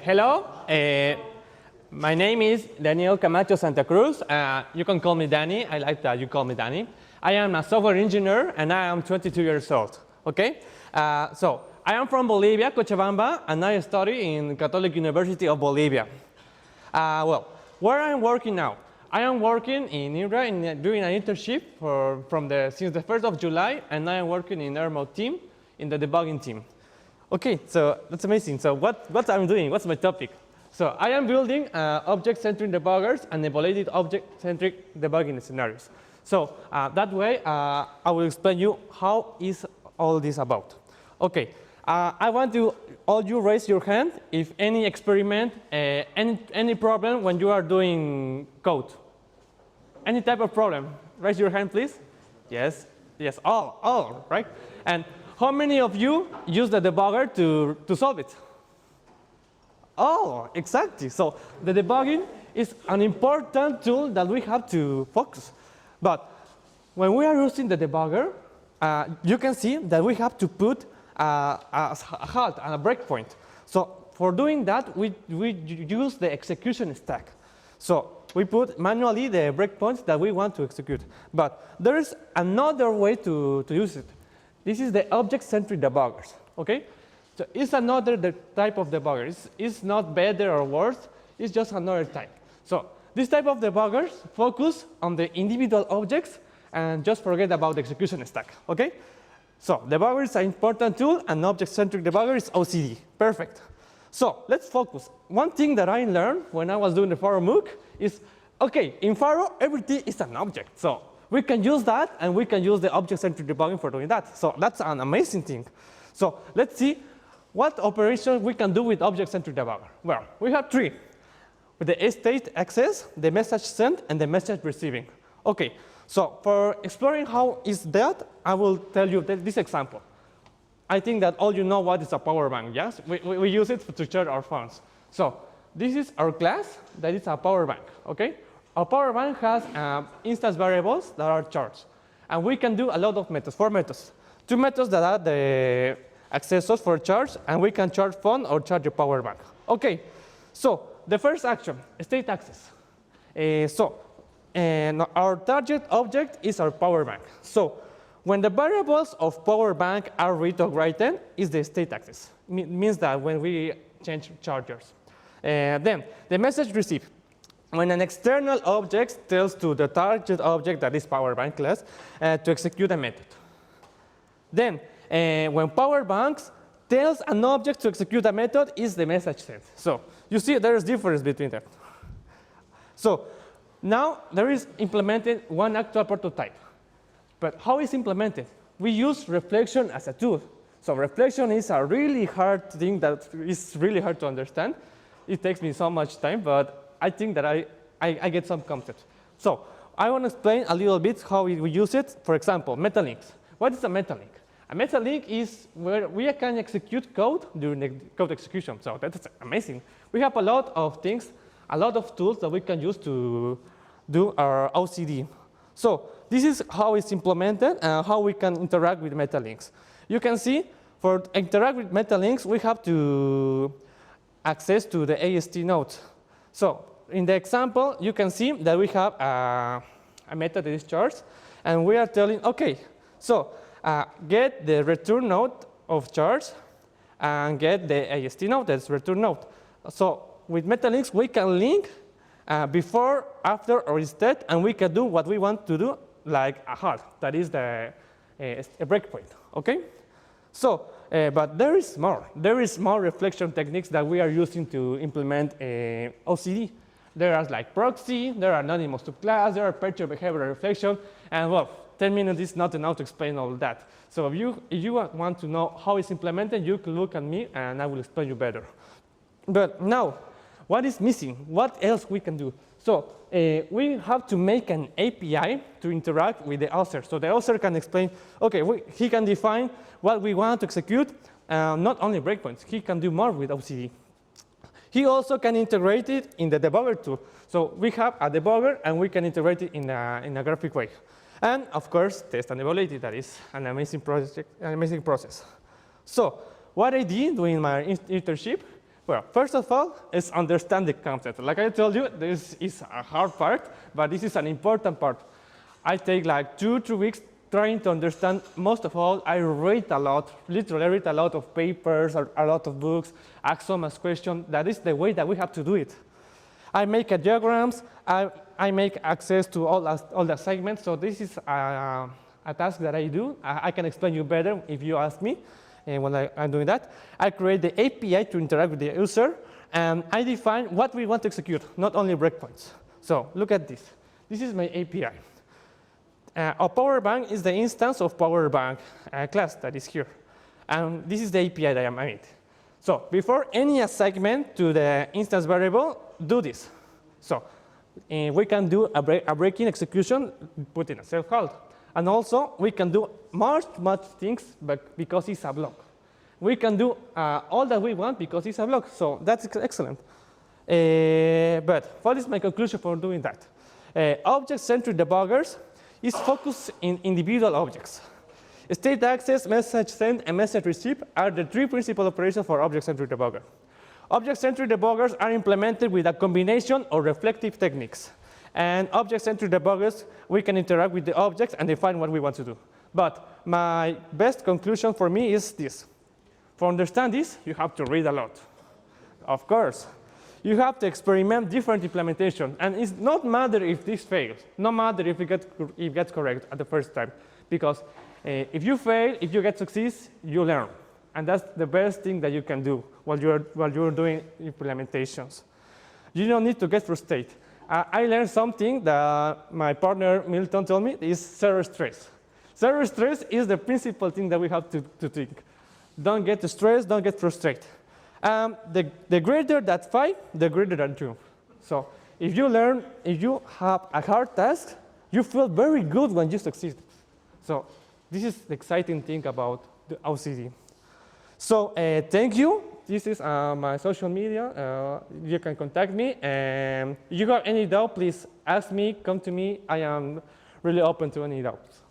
Hello, my name is Daniel Camacho Santacruz. You can call me Danny. I like that you call me Danny. I am a software engineer and I am 22 years old. Okay, so I am from Bolivia, Cochabamba, and I study in Catholic University of Bolivia. Well, where I am working now? I am working in INRA doing an internship since the 1st of July, and I am working in ERMO team, in the debugging team. Okay, so that's amazing. So what I'm doing, what's my topic? So I am building object-centric debuggers and evaluated object-centric debugging scenarios. So that way, I will explain you how is all this about. Okay, I want to all you raise your hand if any experiment, any problem when you are doing code. Any type of problem, raise your hand, please. Yes, yes, all, right? And how many of you use the debugger to solve it? Oh, exactly. So the debugging is an important tool that we have to focus. But when we are using the debugger, you can see that we have to put a halt and a breakpoint. So for doing that, we use the execution stack. So we put manually the breakpoints that we want to execute. But there is another way to use it. This is the object-centric debuggers. Okay? So it's another type of debugger. It's not better or worse. It's just another type. So this type of debuggers focus on the individual objects and just forget about the execution stack. Okay? So debugger is an important tool, and object-centric debugger is OCD. Perfect. So let's focus. One thing that I learned when I was doing the Faro MOOC is, okay, in Faro, everything is an object. So we can use that, and we can use the object-centric debugging for doing that. So that's an amazing thing. So let's see what operations we can do with object-centric debugger. Well, we have three: with the state access, the message sent, and the message receiving. Okay, so for exploring how is that, I will tell you this example. I think that all you know what is a power bank, yes? We use it to charge our phones. So this is our class that is a power bank, okay? Our power bank has instance variables that are charged. And we can do a lot of methods, 4 methods. 2 methods that are the accessors for charge, and we can charge phone or charge your power bank. Okay, so the first action, state access. Our target object is our power bank. So when the variables of power bank are read or written, is the state access. Means that when we change chargers. Then the message received. When an external object tells to the target object, that is power bank class, to execute a method. Then when power banks tells an object to execute a method, is the message sent. So you see there is difference between them. So now there is implemented one actual prototype. But how is implemented? We use reflection as a tool. So reflection is a really hard thing that is really hard to understand. It takes me so much time, but I think that I get some concept. So I want to explain a little bit how we use it. For example, metalinks. What is a metalink? A metalink is where we can execute code during the code execution. So that's amazing. We have a lot of things, a lot of tools that we can use to do our OCD. So this is how it's implemented and how we can interact with metalinks. You can see for interact with metalinks, we have to access to the AST node. So in the example, you can see that we have a method that is charged, and we are telling, okay, so get the return node of charge and get the AST node, that's return node. So with metalinks, we can link before, after, or instead, and we can do what we want to do, like a halt, that is a breakpoint, okay? So, but there is more. There is more reflection techniques that we are using to implement OCD. There are like proxy, there are anonymous to class, there are picture behavioral reflection, and well, 10 minutes is not enough to explain all that. So if you want to know how it's implemented, you can look at me and I will explain you better. But now, what is missing? What else we can do? So we have to make an API to interact with the author. So the author can explain, okay, he can define what we want to execute, not only breakpoints. He can do more with OCD. He also can integrate it in the debugger tool. So we have a debugger, and we can integrate it in a graphic way. And of course, test and evaluate it. That is an amazing project, an amazing process. So what I did during my internship Well, first of all, is understand the concept. Like I told you, this is a hard part, but this is an important part. I take like 2-3 weeks trying to understand. Most of all, I read a lot, literally read a lot of papers, or a lot of books, ask so much questions. That is the way that we have to do it. I make diagrams. I make access to all the segments. So this is a task that I do. I can explain you better if you ask me. And when I'm doing that, I create the API to interact with the user, and I define what we want to execute, not only breakpoints. So look at this. This is my API. A power bank is the instance of power bank class that is here. And this is the API that I made. So before any assignment to the instance variable, do this. So we can do a breaking execution, put in a self-hold. And also, we can do much things but because it's a block. We can do all that we want because it's a block. So that's excellent. But what is my conclusion for doing that? Object-centric debuggers is focused in individual objects. State access, message send, and message receive are the 3 principal operations for object-centric debugger. Object-centric debuggers are implemented with a combination of reflective techniques. And object-centric debuggers, we can interact with the objects and define what we want to do. But my best conclusion for me is this. To understand this, you have to read a lot. Of course. You have to experiment different implementations. And it's not matter if this fails. No matter if it gets correct at the first time. Because if you fail, if you get success, you learn. And that's the best thing that you can do while you're doing implementations. You don't need to get frustrated. I learned something that my partner Milton told me is zero stress. Zero stress is the principal thing that we have to think. Don't get stressed, don't get frustrated. The greater that 5, the greater than 2. So if you have a hard task, you feel very good when you succeed. So this is the exciting thing about the OCD. So thank you. This is my social media. You can contact me. And if you have any doubt, please ask me, come to me. I am really open to any doubts.